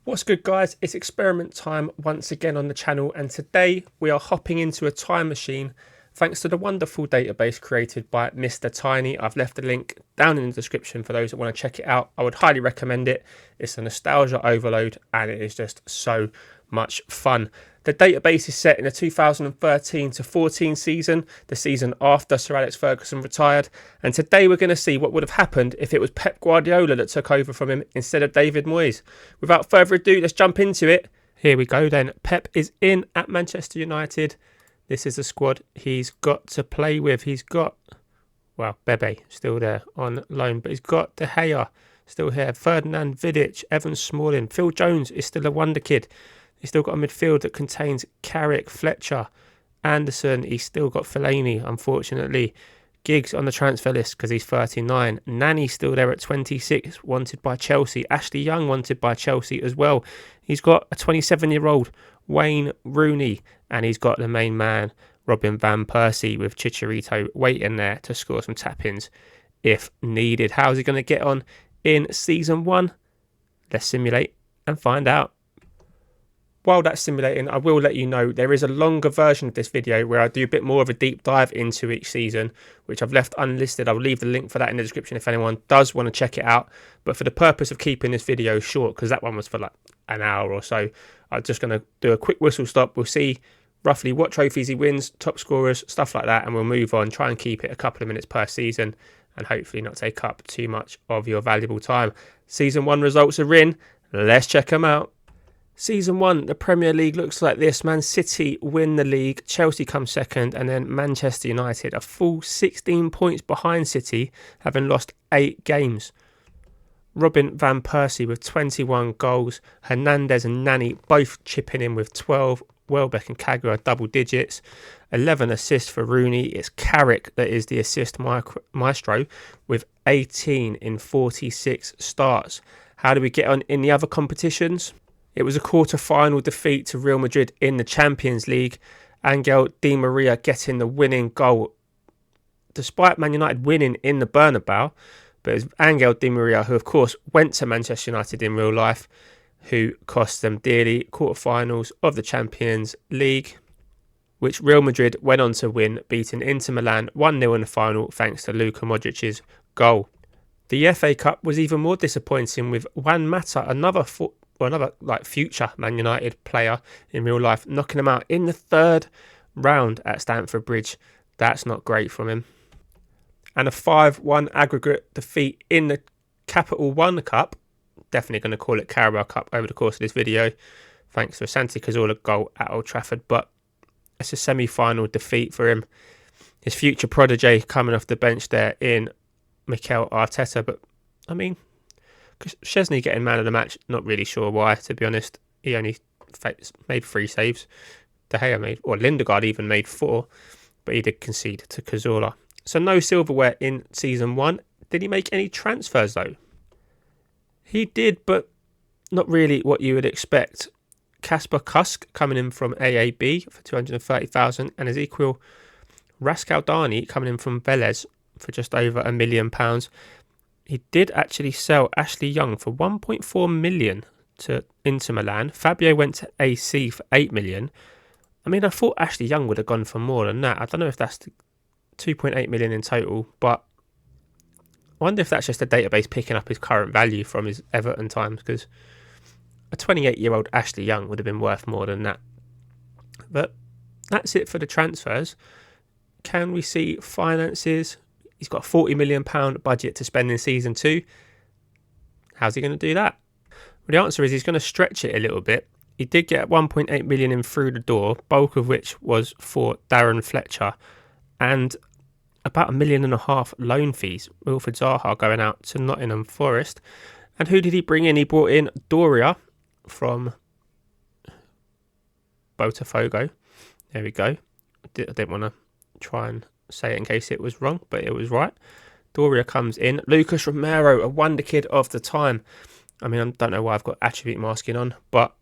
What's good, guys? It's experiment time once again on the channel, and today we are hopping into a time machine thanks to the wonderful database created by Mr. Tiny. I've left a link down in the description for those that want to check it out. I would highly recommend it. It's a nostalgia overload and it is just so much fun. The database is set in the 2013 to 14 season, the season after Sir Alex Ferguson retired, and today we're going to see what would have happened if it was Pep Guardiola that took over from him instead of David Moyes. Without further ado, let's jump into it. Here we go then. Pep is in at Manchester United. This is the squad he's got to play with. He's got, well, Bebe still there on loan, but he's got De Gea still here, Ferdinand, Vidic, Evan Smalling, Phil Jones is still a wonder kid. He's still got a midfield that contains Carrick, Fletcher, Anderson. He's still got Fellaini, unfortunately. Giggs on the transfer list because he's 39. Nani still there at 26, wanted by Chelsea. Ashley Young wanted by Chelsea as well. He's got a 27-year-old Wayne Rooney, and he's got the main man, Robin Van Persie, with Chicharito waiting there to score some tap-ins if needed. How's he going to get on in Season 1? Let's simulate and find out. While that's simulating, I will let you know there is a longer version of this video where I do a bit more of a deep dive into each season, which I've left unlisted. I'll leave the link for that in the description if anyone does want to check it out. But for the purpose of keeping this video short, because that one was for like an hour or so, I'm just going to do a quick whistle stop. We'll see roughly what trophies he wins, top scorers, stuff like that, and we'll move on, try and keep it a couple of minutes per season and hopefully not take up too much of your valuable time. Season 1 results are in. Let's check them out. Season 1, the Premier League looks like this. Man City win the league, Chelsea come second, and then Manchester United a full 16 points behind City, having lost 8 games. Robin Van Persie with 21 goals, Hernandez and Nani both chipping in with 12, Welbeck and Kagura double digits, 11 assists for Rooney. It's Carrick that is the assist maestro with 18 in 46 starts. How do we get on in the other competitions? It was a quarter-final defeat to Real Madrid in the Champions League. Angel Di Maria getting the winning goal. Despite Man United winning in the Bernabeu, but it was Angel Di Maria, who of course went to Manchester United in real life, who cost them dearly. Quarter-finals of the Champions League, which Real Madrid went on to win, beating Inter Milan 1-0 in the final thanks to Luka Modric's goal. The FA Cup was even more disappointing with Juan Mata, another future Man United player in real life, knocking him out in the third round at Stamford Bridge. That's not great from him. And a 5-1 aggregate defeat in the Capital One Cup. Definitely going to call it Carabao Cup over the course of this video, thanks to a Santi Cazorla goal at Old Trafford. But it's a semi-final defeat for him. His future protege coming off the bench there in Mikel Arteta. But, I mean, Szczesny getting man of the match, not really sure why, to be honest. He only made 3 saves. De Gea made, or Lindegaard even made 4, but he did concede to Cazorla. So no silverware in Season 1. Did he make any transfers though? He did, but not really what you would expect. Kasper Kusk coming in from AAB for 230,000 and Ezequiel Rascaldani coming in from Velez for just over £1 million. He did actually sell Ashley Young for 1.4 million to Inter Milan. Fabio went to AC for 8 million. I mean, I thought Ashley Young would have gone for more than that. I don't know if that's 2.8 million in total, but I wonder if that's just the database picking up his current value from his Everton times, because a 28-year-old Ashley Young would have been worth more than that. But that's it for the transfers. Can we see finances? He's got a £40 million budget to spend in Season 2. How's he going to do that? Well, the answer is he's going to stretch it a little bit. He did get 1.8 million in through the door, bulk of which was for Darren Fletcher, and about £1.5 million loan fees. Wilfred Zaha going out to Nottingham Forest. And who did he bring in? He brought in Doria from Botafogo. There we go. I didn't want to try and say it in case it was wrong, but it was right. Doria comes in. Lucas Romero, a wonder kid of the time. I mean, I don't know why I've got attribute masking on, but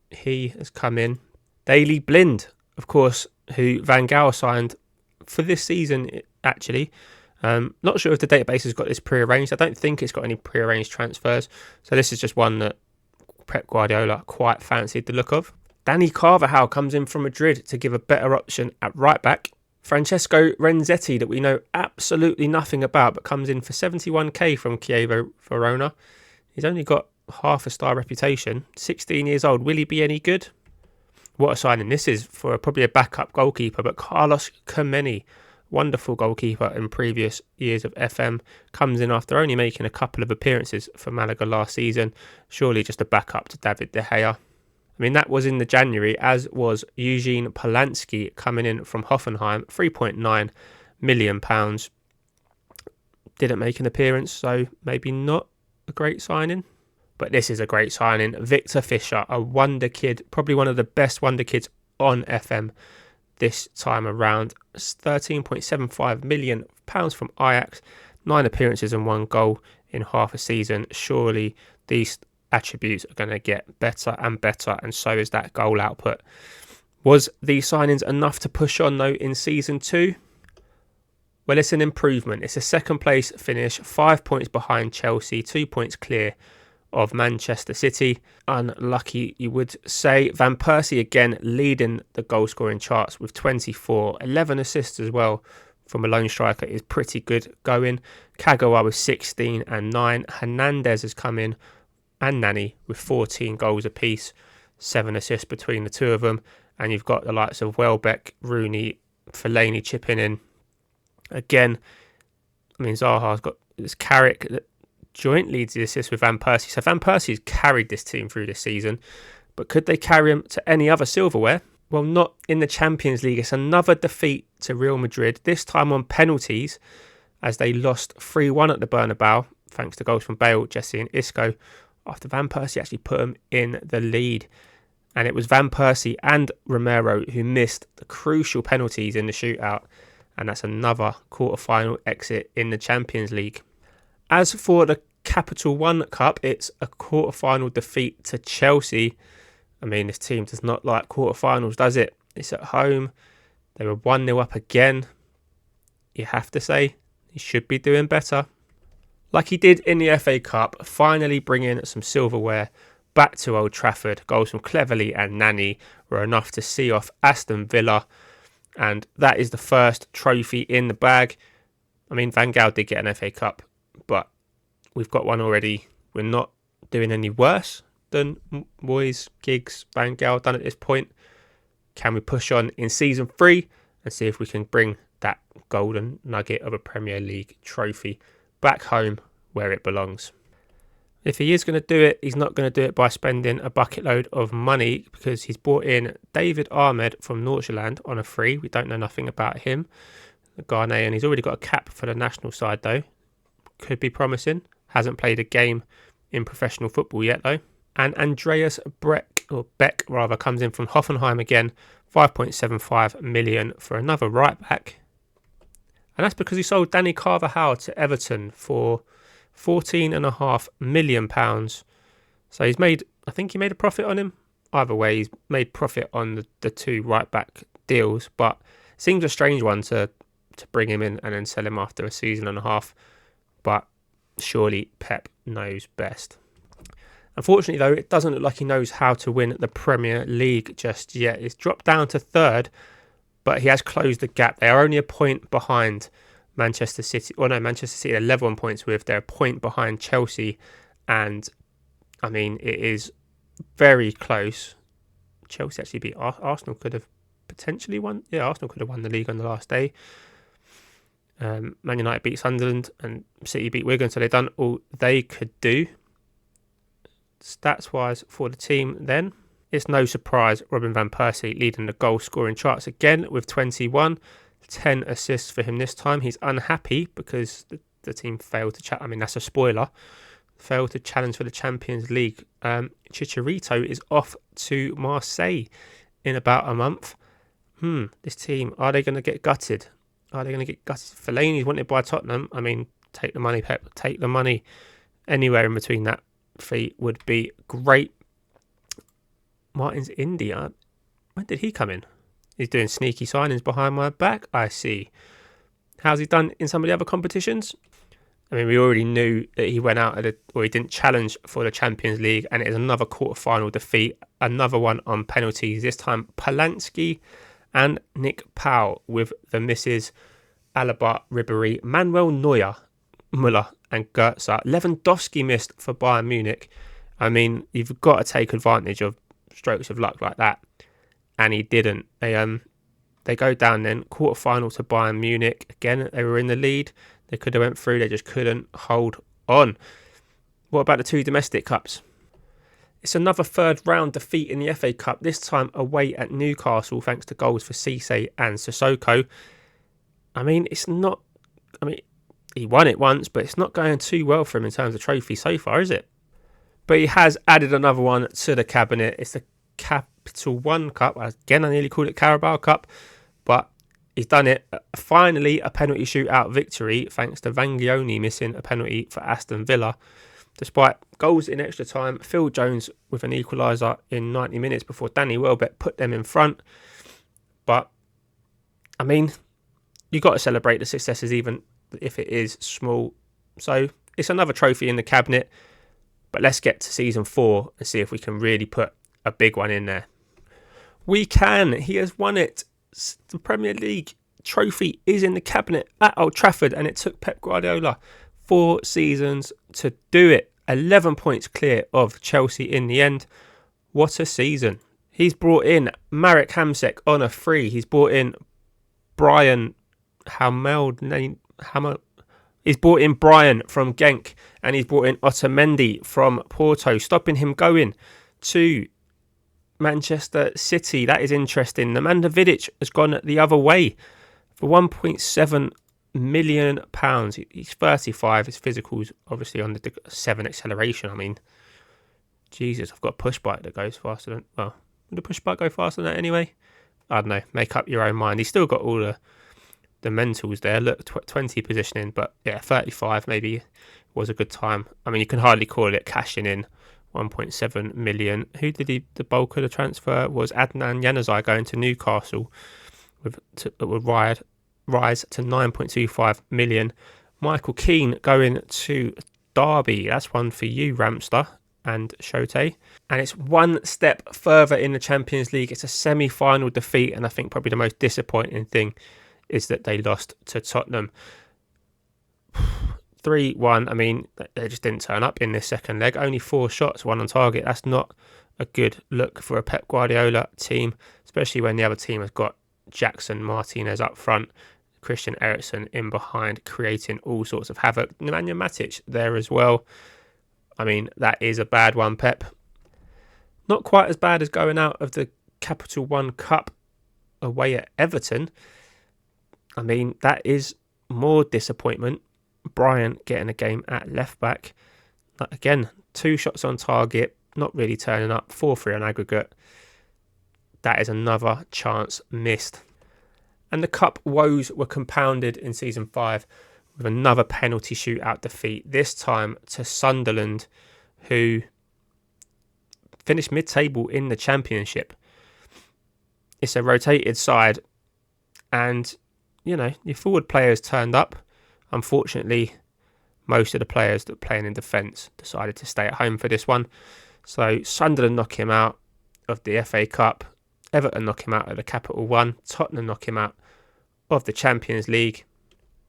he has come in. Daley Blind, of course, who Van Gaal signed for this season, actually. Not sure if the database has got this pre-arranged. I don't think it's got any pre-arranged transfers. So this is just one that Pep Guardiola quite fancied the look of. Dani Carvajal comes in from Madrid to give a better option at right back. Francesco Renzetti, that we know absolutely nothing about, but comes in for 71k from Chievo Verona. He's only got half a star reputation. 16 years old. Will he be any good? What a signing this is for probably a backup goalkeeper, but Carlos Kameni, wonderful goalkeeper in previous years of FM, comes in after only making a couple of appearances for Malaga last season. Surely just a backup to David De Gea. I mean, that was in the January, as was Eugene Polanski coming in from Hoffenheim, £3.9 million. Didn't make an appearance, so maybe not a great signing. But this is a great signing. Victor Fischer, a wonder kid, probably one of the best wonder kids on FM this time around. £13.75 million from Ajax, 9 appearances and 1 goal in half a season. Surely these attributes are going to get better and better, and so is that goal output. Was these signings enough to push on though in season 2? Well, it's an improvement. It's a second place finish, 5 points behind Chelsea, 2 points clear of Manchester City. Unlucky, you would say. Van Persie again leading the goal scoring charts with 24, 11 assists as well from a lone striker is pretty good going. Kagawa with 16 and 9. Hernandez has come in, and Nani with 14 goals apiece, 7 assists between the two of them. And you've got the likes of Welbeck, Rooney, Fellaini chipping in. Again, I mean, Zaha's got this Carrick that joint leads the assist with Van Persie. So Van Persie's carried this team through this season. But could they carry him to any other silverware? Well, not in the Champions League. It's another defeat to Real Madrid, this time on penalties, as they lost 3-1 at the Bernabeu, thanks to goals from Bale, Jesse and Isco, after Van Persie actually put them in the lead. And it was Van Persie and Romero who missed the crucial penalties in the shootout. And that's another quarter-final exit in the Champions League. As for the Capital One Cup, it's a quarter-final defeat to Chelsea. I mean, this team does not like quarter-finals, does it? It's at home. They were 1-0 up again. You have to say, he should be doing better. Like he did in the FA Cup, finally bringing some silverware back to Old Trafford. Goals from Cleverley and Nani were enough to see off Aston Villa. And that is the first trophy in the bag. I mean, Van Gaal did get an FA Cup, but we've got one already. We're not doing any worse than Moyes, Giggs, Van Gaal done at this point. Can we push on in season 3 and see if we can bring that golden nugget of a Premier League trophy back home where it belongs? If he is going to do it, he's not going to do it by spending a bucket load of money, because he's brought in David Ahmed from Nordsjælland on a free. We don't know nothing about him. The Ghanaian, he's already got a cap for the national side though. Could be promising. Hasn't played a game in professional football yet though. And Andreas Beck comes in from Hoffenheim again, 5.75 million for another right back. And that's because he sold Dani Carvajal to Everton for £14.5 million. So he's made, I think he made a profit on him. Either way, he's made profit on the 2 right back deals, but it seems a strange one to bring him in and then sell him after a season and a half. But surely Pep knows best. Unfortunately though, it doesn't look like he knows how to win the Premier League just yet. It's dropped down to 3rd, but he has closed the gap. They are only a point behind Manchester City. Manchester City are level on points with. They're a point behind Chelsea. And, I mean, it is very close. Chelsea actually beat Arsenal. Could have potentially won. Yeah, Arsenal could have won the league on the last day. Man United beat Sunderland and City beat Wigan. So they've done all they could do. Stats-wise for the team then, it's no surprise Robin Van Persie leading the goal-scoring charts again with 21. 10 assists for him this time. He's unhappy because the team failed to chat. I mean, that's a spoiler. Failed to challenge for the Champions League. Chicharito is off to Marseille in about a month. This team, are they going to get gutted? Fellaini's wanted by Tottenham. I mean, take the money, Pep. Take the money. Anywhere in between that fee would be great. Martin's India. When did he come in? He's doing sneaky signings behind my back. I see. How's he done in some of the other competitions? I mean, we already knew that he went out or he didn't challenge for the Champions League, and it is another quarter-final defeat, another one on penalties. This time, Polanski and Nick Powell with the misses, Alaba, Ribéry, Manuel Neuer, Müller and Goetze. Lewandowski missed for Bayern Munich. I mean, you've got to take advantage of strokes of luck like that, and he didn't. They go down then, quarter-final to Bayern Munich. Again, they were in the lead. They could have went through, they just couldn't hold on. What about the two domestic cups? It's another third round defeat in the FA Cup, this time away at Newcastle, thanks to goals for Cisse and Sissoko. I mean, he won it once, but it's not going too well for him in terms of trophies so far, is it? But he has added another one to the cabinet. It's the Capital One Cup. Again, I nearly called it Carabao Cup, but he's done it. Finally, a penalty shootout victory, thanks to Vangioni missing a penalty for Aston Villa. Despite goals in extra time, Phil Jones with an equaliser in 90 minutes before Danny Welbeck put them in front. But, I mean, you've got to celebrate the successes even if it is small. So, it's another trophy in the cabinet. But let's get to season 4 and see if we can really put a big one in there. We can. He has won it. The Premier League trophy is in the cabinet at Old Trafford, and it took Pep Guardiola 4 seasons to do it. 11 points clear of Chelsea in the end. What a season. He's brought in Marek Hamsik on a free. He's brought in Brian He's brought in Brian from Genk, and he's brought in Otamendi from Porto, stopping him going to Manchester City. That is interesting. Nemanja Vidic has gone the other way for £1.7 million. He's 35. His physical's obviously on the 7 acceleration. I mean, Jesus, I've got a push bike that goes faster than... Well, would a push bike go faster than that anyway? I don't know. Make up your own mind. He's still got all the mentals there. Look, 20 positioning, but yeah, 35 maybe was a good time. I mean, you can hardly call it cashing in 1.7 million. Who did the bulk of the transfer was Adnan Januzaj going to Newcastle would rise to 9.25 million. Michael Keane going to Derby. That's one for you, Ramster and Shote. And it's one step further in the Champions League. It's a semi-final defeat, and I think probably the most disappointing thing is that they lost to Tottenham 3-1. I mean, they just didn't turn up in this second leg. Only 4 shots, 1 on target. That's not a good look for a Pep Guardiola team, especially when the other team has got Jackson Martinez up front, Christian Eriksen in behind, creating all sorts of havoc. Nemanja Matic there as well. I mean, that is a bad one, Pep. Not quite as bad as going out of the Capital One Cup away at Everton. I mean, that is more disappointment. Bryant getting a game at left back. Again, 2 shots on target, not really turning up, 4-3 on aggregate. That is another chance missed. And the cup woes were compounded in season 5 with another penalty shootout defeat, this time to Sunderland, who finished mid-table in the Championship. It's a rotated side, and you know, your forward players turned up. Unfortunately, most of the players that were playing in defence decided to stay at home for this one. So Sunderland knock him out of the FA Cup. Everton knock him out of the Capital One. Tottenham knock him out of the Champions League.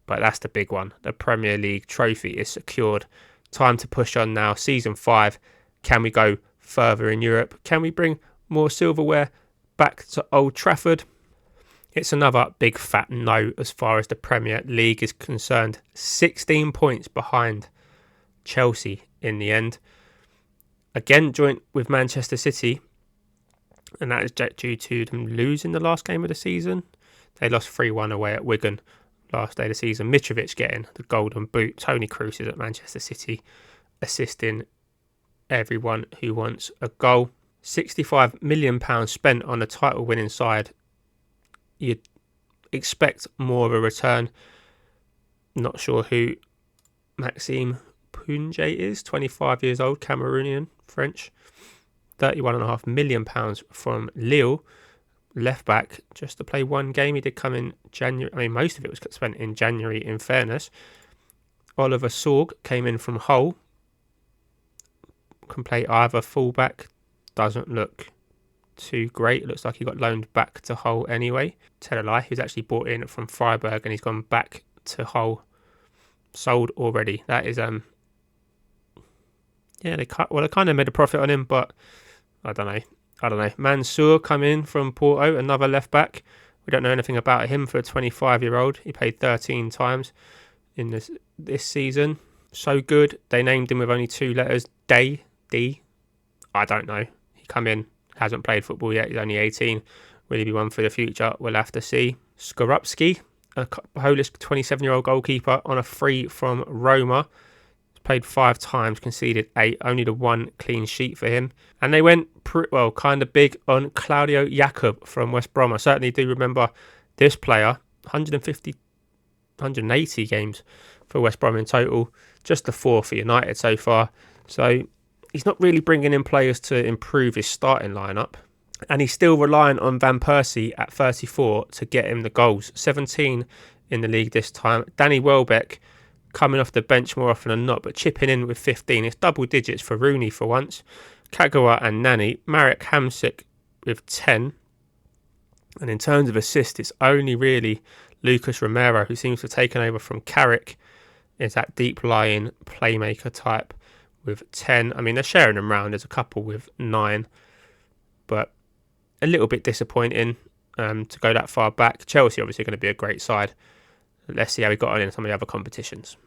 But that's the big one. The Premier League trophy is secured. Time to push on now. Season 5. Can we go further in Europe? Can we bring more silverware back to Old Trafford? It's another big fat no as far as the Premier League is concerned. 16 points behind Chelsea in the end. Again, joint with Manchester City. And that is due to them losing the last game of the season. They lost 3-1 away at Wigan last day of the season. Mitrovic getting the golden boot. Tony Kroos is at Manchester City, assisting everyone who wants a goal. £65 million spent on a title-winning side. You'd expect more of a return. Not sure who Maxime Punje is. 25 years old, Cameroonian, French. £31.5 million from Lille. Left back, just to play one game. He did come in January. I mean, most of it was spent in January, in fairness. Oliver Sorg came in from Hull. Can play either fullback. Doesn't look too great. It looks like he got loaned back to Hull anyway. Tell a lie. He was actually bought in from Freiburg and he's gone back to Hull. Sold already. That is they kind of made a profit on him, but I don't know. Mansour come in from Porto, another left back. We don't know anything about him for a 25-year-old. He played 13 times in this season. So good. They named him with only 2 letters. D. I don't know. He come in, hasn't played football yet. He's only 18. Will he be one for the future? We'll have to see. Skorupski, a Polish 27-year-old goalkeeper on a free from Roma. Played 5 times, conceded 8, only the 1 clean sheet for him. And they went kind of big on Claudio Jakob from West Brom. I certainly do remember this player, 180 games for West Brom in total, just the 4 for United so far. So he's not really bringing in players to improve his starting lineup. And he's still relying on Van Persie at 34 to get him the goals. 17 in the league this time. Danny Welbeck coming off the bench more often than not, but chipping in with 15. It's double digits for Rooney for once. Kagawa and Nani. Marek Hamsik with 10. And in terms of assists, it's only really Lucas Romero who seems to have taken over from Carrick. Is that deep-lying playmaker type with 10. I mean, they're sharing them round. There's a couple with 9. But a little bit disappointing to go that far back. Chelsea obviously going to be a great side. Let's see how he got on in some of the other competitions.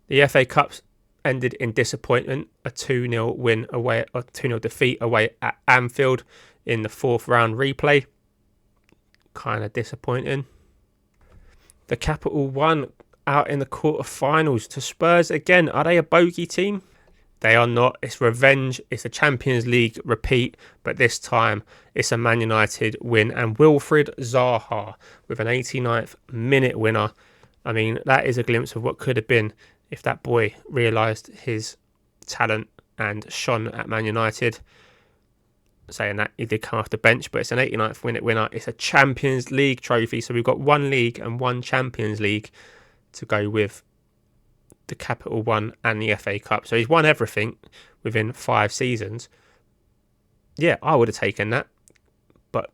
The FA Cups ended in disappointment. A 2-0 win away, or 2-0 defeat away at Anfield in the 4th round replay. Kind of disappointing. The Capital One out in the quarter-finals to Spurs again. Are they a bogey team? They are not. It's revenge. It's a Champions League repeat, but this time it's a Man United win. And Wilfried Zaha with an 89th minute winner. I mean, that is a glimpse of what could have been if that boy realised his talent and shone at Man United. Saying that, he did come off the bench, but it's an 89th minute winner. It's a Champions League trophy, so we've got 1 league and 1 Champions League to go with the Capital One and the FA Cup. So he's won everything within 5 seasons. Yeah, I would have taken that. But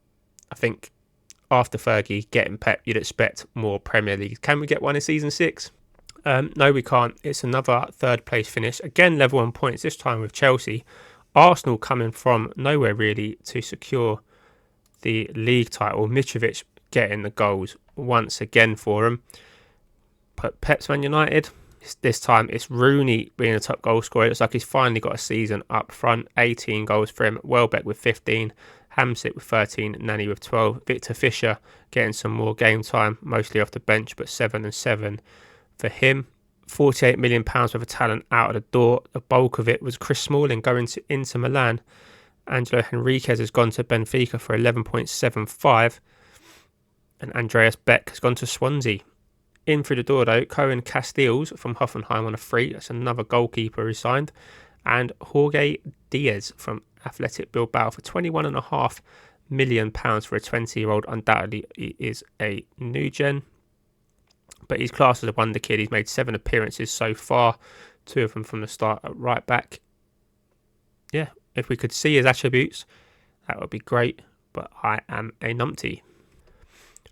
I think after Fergie getting Pep, you'd expect more Premier League. Can we get one in season 6? No, we can't. It's another 3rd place finish. Again, level on points, this time with Chelsea. Arsenal coming from nowhere really to secure the league title. Mitrovic getting the goals once again for him. But Pep's Man United, this time it's Rooney being the top goal scorer. It looks like he's finally got a season up front. 18 goals for him. Welbeck with 15. Hamsik with 13. Nani with 12. Victor Fisher getting some more game time, mostly off the bench, but 7 and 7 for him. £48 million worth of talent out of the door. The bulk of it was Chris Smalling going to Inter Milan. Angelo Henriquez has gone to Benfica for 11.75. And Andreas Beck has gone to Swansea. In through the door though, Cohen Castells from Hoffenheim on a free. That's another goalkeeper who signed. And Jorge Diaz from Athletic Bilbao for £21.5 million for a 20-year-old. Undoubtedly, he is a new gen. But he's classed as a wonder kid. He's made 7 appearances so far. 2 of them from the start at right back. Yeah, if we could see his attributes, that would be great. But I am a numpty.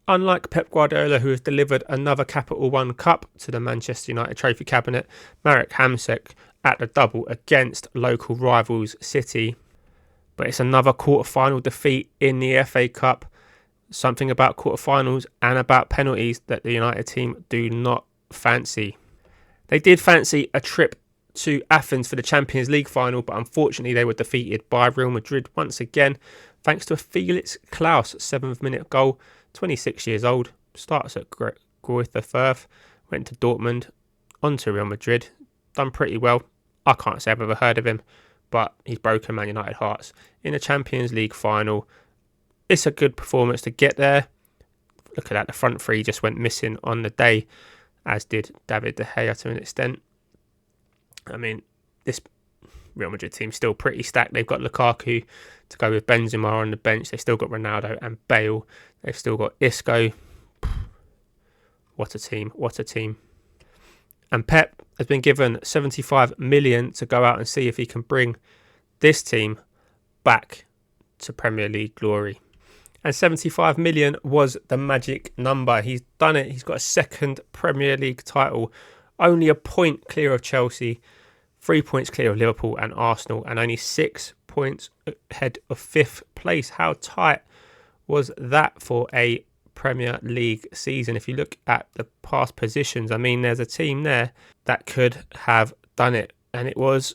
Unlike Pep Guardiola, who has delivered another Capital One Cup to the Manchester United trophy cabinet, Marek Hamsik at the double against local rivals City. But it's another quarter-final defeat in the FA Cup. Something about quarter-finals and about penalties that the United team do not fancy. They did fancy a trip to Athens for the Champions League final, but unfortunately they were defeated by Real Madrid once again, thanks to a Felix Klaus 7th minute goal. 26 years old, starts at Greuther Fürth, went to Dortmund, on to Real Madrid, done pretty well. I can't say I've ever heard of him, but he's broken Man United hearts in a Champions League final. It's a good performance to get there. Look at that, the front three just went missing on the day, as did David De Gea to an extent. I mean, this Real Madrid team's still pretty stacked. They've got Lukaku to go with Benzema on the bench. They've still got Ronaldo and Bale. They've still got Isco. What a team. What a team. And Pep has been given 75 million to go out and see if he can bring this team back to Premier League glory. And 75 million was the magic number. He's done it. He's got a second Premier League title, only a point clear of Chelsea, 3 points clear of Liverpool and Arsenal, and only 6 points ahead of 5th place. How tight was that for a Premier League season? If you look at the past positions, I mean, there's a team there that could have done it, and it was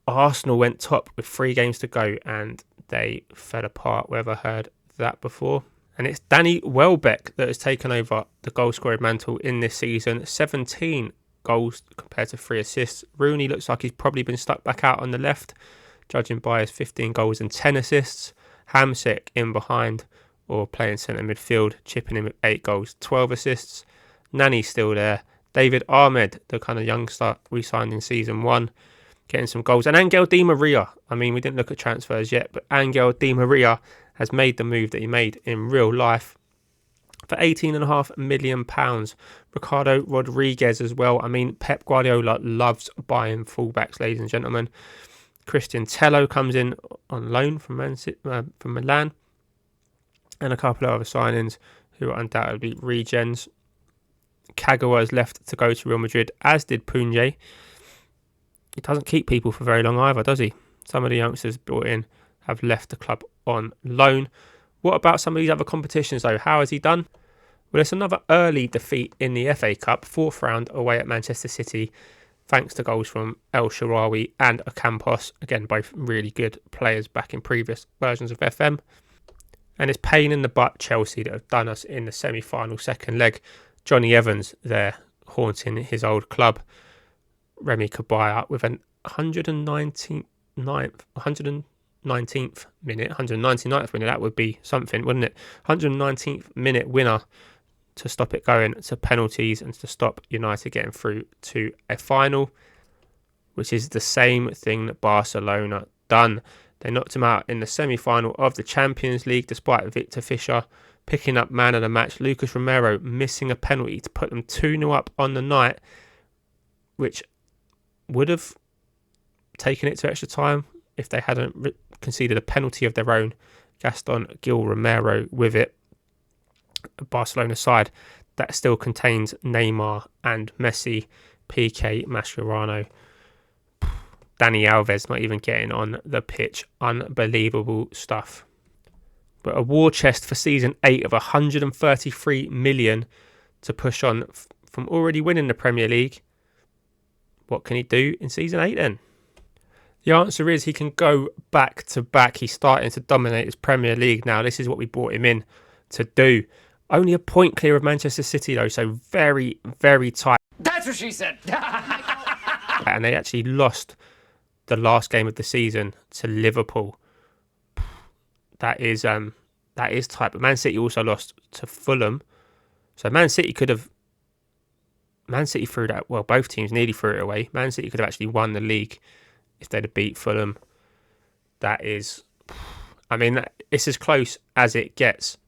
Arsenal went top with 3 games to go and they fell apart. We ever heard that before? And it's Danny Welbeck that has taken over the goal scoring mantle in this season. 17 goals compared to 3 assists. Rooney looks like he's probably been stuck back out on the left, judging by his 15 goals and 10 assists. Hamsik in behind or playing centre midfield, chipping in with 8 goals, 12 assists. Nani's still there. David Ahmed, the kind of youngster we signed in season 1, getting some goals. And Angel Di Maria. I mean, we didn't look at transfers yet, but Angel Di Maria has made the move that he made in real life for £18.5 million. Ricardo Rodriguez as well. I mean, Pep Guardiola loves buying fullbacks, ladies and gentlemen. Christian Tello comes in on loan from Milan. And a couple of other signings who are undoubtedly regens. Kagawa has left to go to Real Madrid, as did Punye. He doesn't keep people for very long either, does he? Some of the youngsters brought in have left the club on loan. What about some of these other competitions though? How has he done? Well, it's another early defeat in the FA Cup, 4th round away at Manchester City, thanks to goals from El Shaarawy and Ocampos. Again, both really good players back in previous versions of FM. And it's pain in the butt Chelsea that have done us in the semi-final second leg. Johnny Evans there haunting his old club. Remy Kabaya with an 199th minute, that would be something, wouldn't it? 119th minute winner to stop it going to penalties and to stop United getting through to a final, which is the same thing that Barcelona done. They knocked him out in the semi-final of the Champions League despite Victor Fischer picking up man of the match. Lucas Romero missing a penalty to put them 2-0 up on the night, which would have taken it to extra time if they hadn't conceded a penalty of their own. Gaston Gil Romero with it. A Barcelona side that still contains Neymar and Messi, PK Mascherano. Dani Alves not even getting on the pitch. Unbelievable stuff. But a war chest for season 8 of 133 million to push on from already winning the Premier League. What can he do in season 8 then? The answer is he can go back to back. He's starting to dominate his Premier League now. This is what we brought him in to do. Only a point clear of Manchester City though, so very, very tight. That's what she said. And they actually lost the last game of the season to Liverpool. That is tight. But Man City also lost to Fulham. So Man City threw that, well, both teams nearly threw it away. Man City could have actually won the league if they'd have beat Fulham. That is, I mean, it's as close as it gets,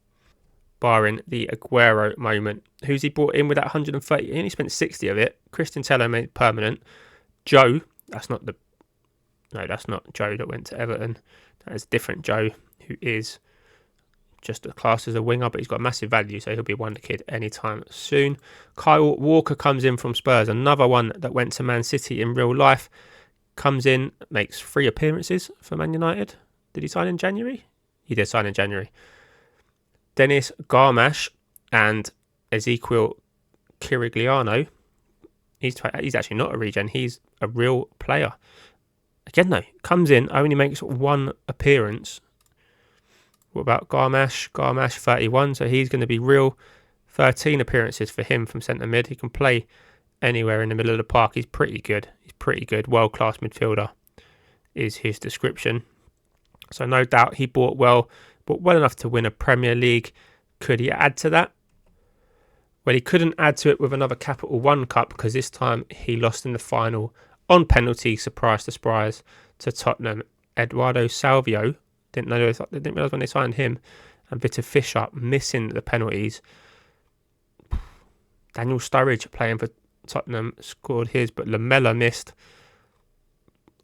barring the Aguero moment. Who's he brought in with that 130? He only spent 60 of it. Christian Tello made it permanent. Joe, that's not Joe that went to Everton. That is a different Joe, who is just a class as a winger, but he's got massive value, so he'll be a wonder kid anytime soon. Kyle Walker comes in from Spurs, another one that went to Man City in real life. Comes in, makes 3 appearances for Man United. Did he sign in January? He did sign in January. Dennis Garmash and Ezequiel Kirigliano. He's actually not a regen. He's a real player. Again, though, comes in, only makes 1 appearance. What about Garmash? Garmash, 31, so he's going to be real. 13 appearances for him from centre mid. He can play anywhere in the middle of the park. He's pretty good. World-class midfielder is his description. So no doubt he bought well enough to win a Premier League. Could he add to that? Well, he couldn't add to it with another Capital One Cup because this time he lost in the final on penalty, surprise, to Tottenham. Eduardo Salvio, didn't realise when they signed him, and Victor Fischer missing the penalties. Daniel Sturridge playing for Tottenham scored his, but Lamela missed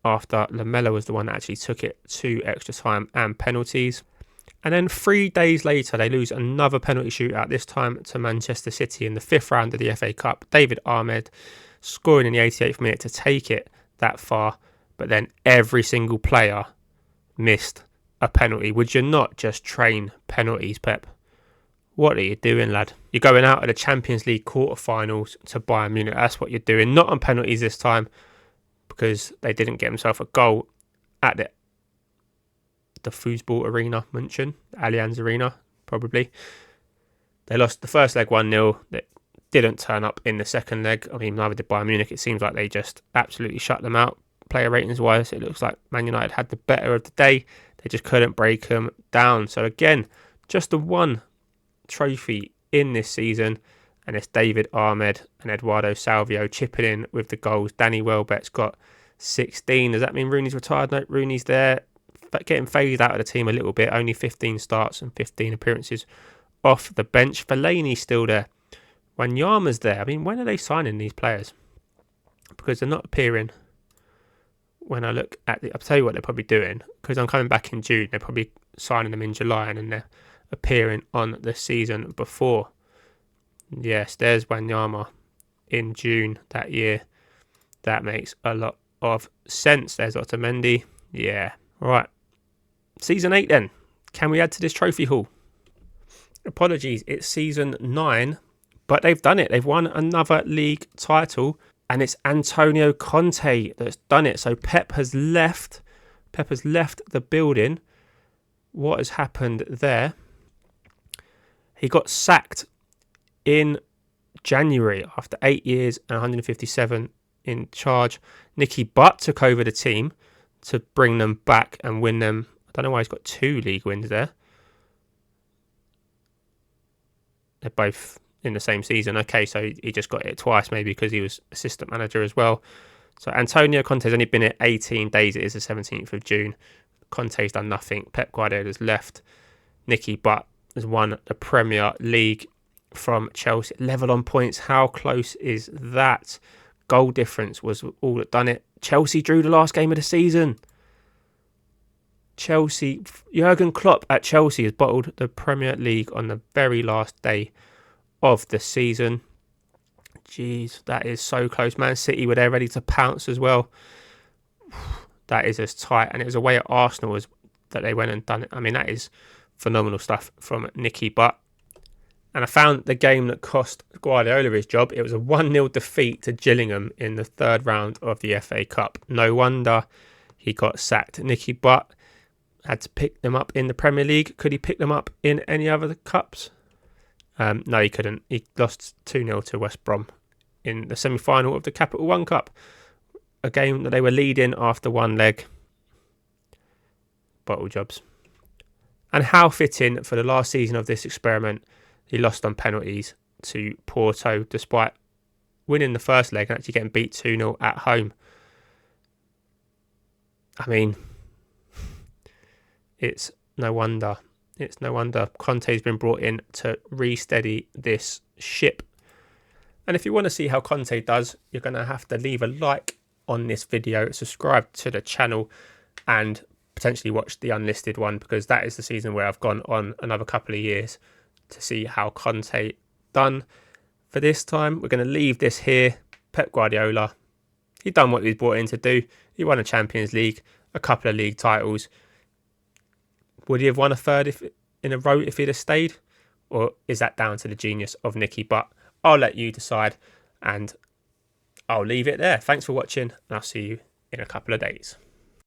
after Lamela was the one that actually took it to extra time and penalties. And then 3 days later, they lose another penalty shootout, this time to Manchester City in the 5th round of the FA Cup. David Ahmed scoring in the 88th minute to take it that far, but then every single player missed a penalty. Would you not just train penalties, Pep? What are you doing, lad? You're going out of the Champions League quarterfinals to Bayern Munich. That's what you're doing. Not on penalties this time, because they didn't get themselves a goal at the foosball arena, München, Allianz Arena, probably. They lost the first leg 1-0. They didn't turn up in the second leg. I mean, neither did Bayern Munich. It seems like they just absolutely shut them out. Player ratings-wise, it looks like Man United had the better of the day. They just couldn't break them down. So again, just the one trophy in this season, and it's David Ahmed and Eduardo Salvio chipping in with the goals. Danny Welbeck's got 16. Does that mean Rooney's retired? No, Rooney's there, but getting phased out of the team a little bit. Only 15 starts and 15 appearances off the bench. Fellaini's still there. Wanyama's there. I mean, when are they signing these players? Because they're not appearing. When I look at I'll tell you what they're probably doing, because I'm coming back in June. They're probably signing them in July, and then they're appearing on the season before. Yes, there's Wanyama in June that year. That makes a lot of sense. There's Otamendi. Yeah. Right. Season 8 then. Can we add to this trophy haul? Apologies, it's season 9, but they've done it. They've won another league title, and it's Antonio Conte that's done it. So Pep has left. Pep has left the building. What has happened there? He got sacked in January after 8 years and 157 in charge. Nicky Butt took over the team to bring them back and win them. I don't know why he's got 2 league wins there. They're both in the same season. Okay, so he just got it twice, maybe because he was assistant manager as well. So Antonio Conte's only been here 18 days. It is the 17th of June. Conte's done nothing. Pep Guardiola's left. Nicky Butt has won the Premier League from Chelsea. Level on points. How close is that? Goal difference was all that done it. Chelsea drew the last game of the season. Jurgen Klopp at Chelsea has bottled the Premier League on the very last day of the season. Jeez, that is so close. Man City were there ready to pounce as well. That is as tight. And it was away at Arsenal that they went and done it. I mean, that is phenomenal stuff from Nicky Butt. And I found the game that cost Guardiola his job. It was a 1-0 defeat to Gillingham in the 3rd round of the FA Cup. No wonder he got sacked. Nicky Butt had to pick them up in the Premier League. Could he pick them up in any other cups? No, he couldn't. He lost 2-0 to West Brom in the semi-final of the Capital One Cup. A game that they were leading after one leg. Bottle jobs. And how fitting for the last season of this experiment, he lost on penalties to Porto, despite winning the first leg and actually getting beat 2-0 at home. I mean, it's no wonder. It's no wonder Conte's been brought in to re-steady this ship. And if you want to see how Conte does, you're going to have to leave a like on this video, subscribe to the channel, and potentially watch the unlisted one, because that is the season where I've gone on another couple of years to see how Conte done. For this time, we're going to leave this here. Pep Guardiola, he done what he was brought in to do. He won a Champions League, a couple of league titles. Would he have won a third in a row if he'd have stayed? Or is that down to the genius of Nicky Butt? I'll let you decide, and I'll leave it there. Thanks for watching, and I'll see you in a couple of days.